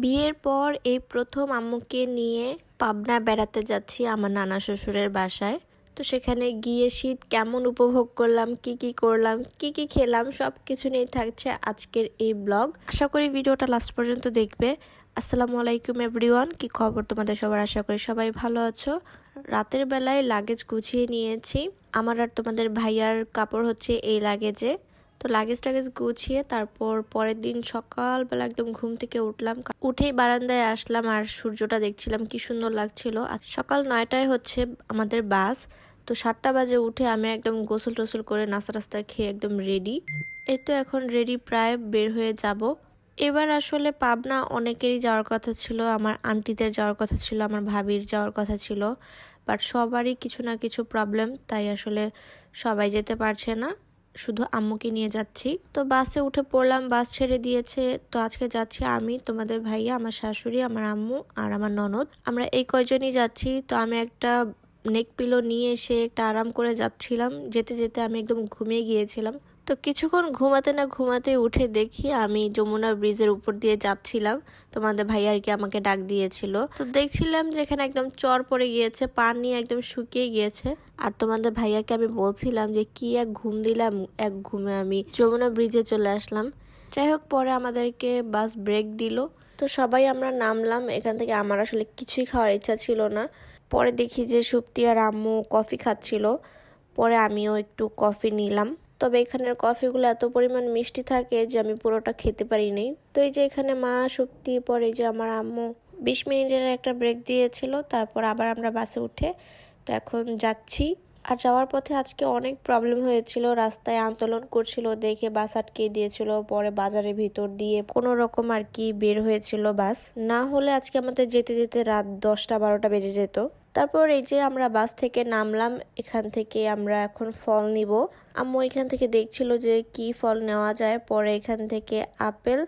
বিয়ের পর এই প্রথম আম্মুকে নিয়ে পাবনা বেড়াতে যাচ্ছি আমার নানা শ্বশুরের বাসায়। তো সেখানে গিয়ে শীত কেমন উপভোগ করলাম, কি করলাম, কি খেলাম, সব কিছু নিয়ে থাকছে আজকের এই ব্লগ। আশা করি ভিডিওটা লাস্ট পর্যন্ত দেখবে। আসসালামু আলাইকুম এভরিওয়ান, কি খবর তোমাদের সবার? আশা করি সবাই ভালো আছো। রাতের বেলায় লাগেজ গুছিয়ে নিয়েছি। আমার আর তোমাদের ভাইয়ার কাপড় হচ্ছে এই লাগেজে। তো লাগেজ টাগেজ গুছিয়ে তারপর পরের দিন সকালবেলা একদম ঘুম থেকে উঠলাম, উঠেই বারান্দায় আসলাম আর সূর্যটা দেখছিলাম, কি সুন্দর লাগছিল। আর সকাল 9টায় হচ্ছে আমাদের বাস। তো 7টা বাজে উঠে আমি একদম গোসল টোসল করে নাস্তা টাস্তা খেয়ে একদম রেডি। এই তো এখন রেডি, প্রায় বের হয়ে যাব। এবার আসলে পাবনা অনেকেরই যাওয়ার কথা ছিল, আমার আন্টিদের যাওয়ার কথা ছিল, আমার ভাবির যাওয়ার কথা ছিল, বাট সবারই কিছু না কিছু প্রবলেম, তাই আসলে সবাই যেতে পারছে না। শুধু আম্মুকে নিয়ে যাচ্ছি। তো বাসে উঠে পড়লাম, বাস ছেড়ে দিয়েছে। তো আজকে যাচ্ছি আমি, তোমাদের ভাইয়া, আমার শাশুড়ি, আমার আম্মু আর আমার ননদ। আমরা এই কয়জনই যাচ্ছি। তো আমি একটা নেক পিলো নিয়ে এসে একটা আরাম করে যাচ্ছিলাম। যেতে যেতে আমি একদম ঘুমিয়ে গিয়েছিলাম। তো কিছুক্ষণ ঘুমাতে না ঘুমাতে উঠে দেখি আমি যমুনা ব্রিজের উপর দিয়ে যাচ্ছিলাম। তোমাদের ভাই আর কি আমাকে ডাক দিয়েছিল। তো দেখছিলাম যে এখানে একদম চর পড়ে গিয়েছে, পানি একদম শুকিয়ে গিয়েছে। আর তোমাদের ভাইয়াকে আমি বলছিলাম যে কি এক ঘুম দিলাম, এক ঘুমে আমি যমুনা ব্রিজে চলে আসলাম। যাই হোক, পরে আমাদেরকে বাস ব্রেক দিল। তো সবাই আমরা নামলাম এখান থেকে। আমার আসলে কিছুই খাওয়ার ইচ্ছা ছিল না। পরে দেখি যে সুপ্তি আর আম্মু কফি খাচ্ছিল। পরে আমিও একটু কফি নিলাম। তবে এখানের কফিগুলো এত পরিমাণ মিষ্টি থাকে যে আমি পুরোটা খেতে পারি নাই। তো এই যে এখানে মা, সুপ্তি, পরে যে আমার আম্মু 20 মিনিটের একটা ব্রেক দিয়েছিল। তারপর আবার আমরা বাসে উঠে তো এখন যাচ্ছি। আর যাওয়ার পথে আজকে অনেক প্রবলেম হয়েছিল, রাস্তায় আন্দোলন করছিল দেখে বাস আটকে দিয়েছিল। পরে বাজারের ভিতর দিয়ে কোনো রকম আর কি বের হয়েছিল বাস, না হলে আজকে আমাদের যেতে যেতে রাত 10টা 12টা বেজে যেত। তারপর এই যে আমরা বাস থেকে নামলাম, এখান থেকে আমরা এখন ফল নিব। আম্মু এখান থেকে দেখছিল যে কি ফল নেওয়া যায়। পরে এখান থেকে আপেল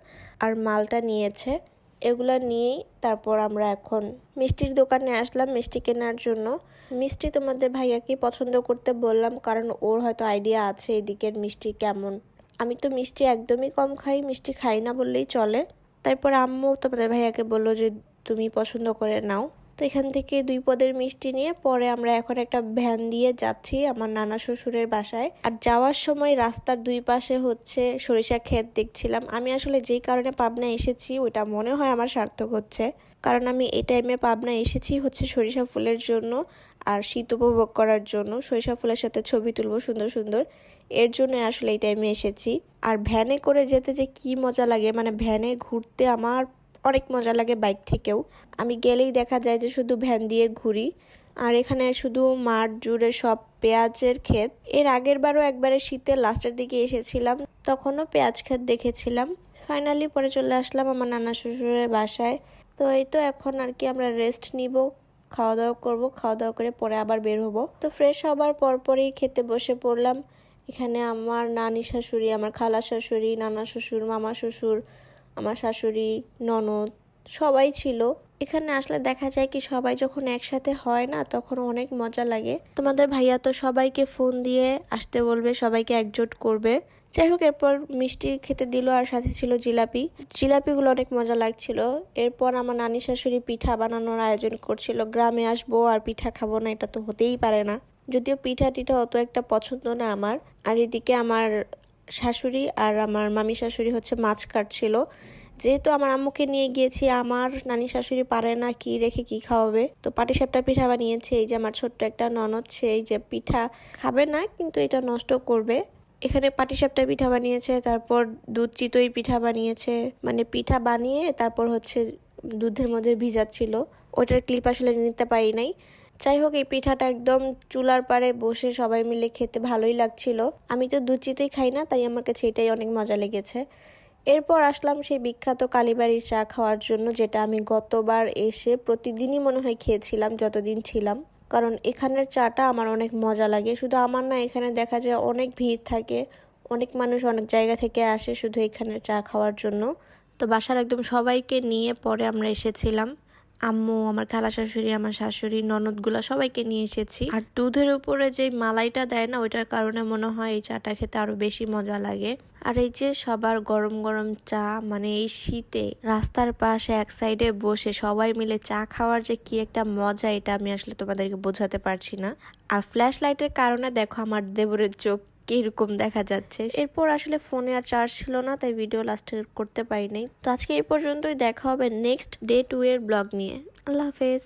আর মালটা নিয়েছে। এগুলা নিয়েই তারপর আমরা এখন মিষ্টির দোকানে আসলাম মিষ্টি কেনার জন্য। মিষ্টি তোমাদের ভাইয়াকে পছন্দ করতে বললাম, কারণ ওর হয়তো আইডিয়া আছে এদিকের মিষ্টি কেমন। আমি তো মিষ্টি একদমই কম খাই, মিষ্টি খাই না বললেই চলে। তারপর আম্মু তোমাদের ভাইয়াকে বললো যে তুমি পছন্দ করে নাও। তো এখান থেকে 2 পদের মিষ্টি নিয়ে পরে আমরা এখন একটা ভ্যান দিয়ে যাচ্ছি আমার নানা শ্বশুরের বাসায়। আর যাওয়ার সময় রাস্তার 2 পাশে হচ্ছে সরিষা ক্ষেত দেখছিলাম। আমি আসলে যেই কারণে পাবনা এসেছি ওইটা মনে হয় আমার সার্থক হচ্ছে, কারণ আমি এই টাইমে পাবনা এসেছি হচ্ছে সরিষা ফুলের জন্য আর শীত উপভোগ করার জন্য। সরিষা ফুলের সাথে ছবি তুলবো সুন্দর সুন্দর, এর জন্য আসলে এই টাইমে এসেছি। আর ভ্যানে করে যেতে যে কি মজা লাগে, মানে ভ্যানে ঘুরতে আমার অনেক মজা লাগে বাইক থেকেও। আমি গেলেই দেখা যায় যে শুধু ভ্যান দিয়ে ঘুরি। আর এখানে শুধু মাঠ জুড়ে সব পেঁয়াজের ক্ষেত। এর আগের বারও একবারে শীতের লাস্টের দিকে এসেছিলাম, তখনও পেঁয়াজ ক্ষেত দেখেছিলাম। ফাইনালি পরে চলে আসলাম আমার নানা শ্বশুরের বাসায়। তো এই তো এখন আর কি আমরা রেস্ট নিব, খাওয়া দাওয়া করবো, খাওয়া দাওয়া করে পরে আবার বের হবো। তো ফ্রেশ হবার পরপরই খেতে বসে পড়লাম। এখানে আমার নানি শাশুড়ি, আমার খালা শাশুড়ি, নানা শ্বশুর, মামা শ্বশুর, আমার শাশুড়ি, ননদ সবাই ছিল। এখানে আসলে দেখা যায় কি সবাই যখন একসাথে হয় না তখন অনেক মজা লাগে। তোমাদের ভাইয়া তো সবাইকে ফোন দিয়ে আসতে বলবে, সবাইকে একজোট করবে। যাই হোক, এরপর মিষ্টি খেতে দিল আর সাথে ছিল জিলাপি। জিলাপিগুলো অনেক মজা লাগছিল। এরপর আমার নানি শাশুড়ি পিঠা বানানোর আয়োজন করছিল। গ্রামে আসবো আর পিঠা খাবো না, এটা তো হতেই পারে না। যদিও পিঠা টিঠা অত একটা পছন্দ না আমার। আর এদিকে আমার শাশুড়ি আর আমার মামি শাশুড়ি হচ্ছে মাছ কাটছিল। যেহেতু আমার আম্মুকে নিয়ে গিয়েছি, আমার নানি শাশুড়ি পারে না কি রেখে কি খাওয়াবে, তো পাটিসাপটা পিঠা বানিয়েছে। এই যে আমার ছোট্ট একটা ননদ, সেই যে পিঠা খাবে না কিন্তু এটা নষ্ট করবে। এখানে পাটিসাপটা পিঠা বানিয়েছে, তারপর দুধ চিতই পিঠা বানিয়েছে। মানে পিঠা বানিয়ে তারপর হচ্ছে দুধের মধ্যে ভিজাচ্ছিল, ওইটার ক্লিপ আসলে নিতে পারি নাই। যাই হোক, এই পিঠাটা একদম চুলার পাড়ে বসে সবাই মিলে খেতে ভালোই লাগছিল। আমি তো দুধ চিতই খাই না, তাই আমার কাছে এটাই অনেক মজা লেগেছে। এরপর আসলাম সেই বিখ্যাত কালীবাড়ির চা খাওয়ার জন্য, যেটা আমি গতবার এসে প্রতিদিনই মনে হয় খেয়েছিলাম যতদিন ছিলাম। কারণ এখানের চাটা আমার অনেক মজা লাগে। শুধু আমার না, এখানে দেখা যায় অনেক ভিড় থাকে, অনেক মানুষ অনেক জায়গা থেকে আসে শুধু এখানের চা খাওয়ার জন্য। তো বাসার একদম সবাইকে নিয়ে পরে আমরা এসেছিলাম। আম্মু, আমার খালা শাশুড়ি, আমার শাশুড়ি, ননদগুলা সবাইকে নিয়ে এসেছি। আর দুধের উপরে যে মালাইটা দেয় না, ওইটার কারণে মনে হয় এই চাটা খেতে আরো বেশি মজা লাগে। আর এই যে সবার গরম গরম চা, মানে এই শীতে রাস্তার পাশে এক সাইডে বসে সবাই মিলে চা খাওয়ার যে কি একটা মজা, এটা আমি আসলে তোমাদেরকে বোঝাতে পারছি না। আর ফ্ল্যাশ লাইটের কারণে দেখো আমার দেবরের চোখ কিরকম দেখা যাচ্ছে। এরপর আসলে ফোনে আর চার্জ ছিল না, তাই ভিডিও লাস্ট করতে পারিনি। তো আজকে এই পর্যন্তই, দেখা হবে নেক্সট ডে 2 এর ব্লগ নিয়ে। আল্লাহ হাফেজ।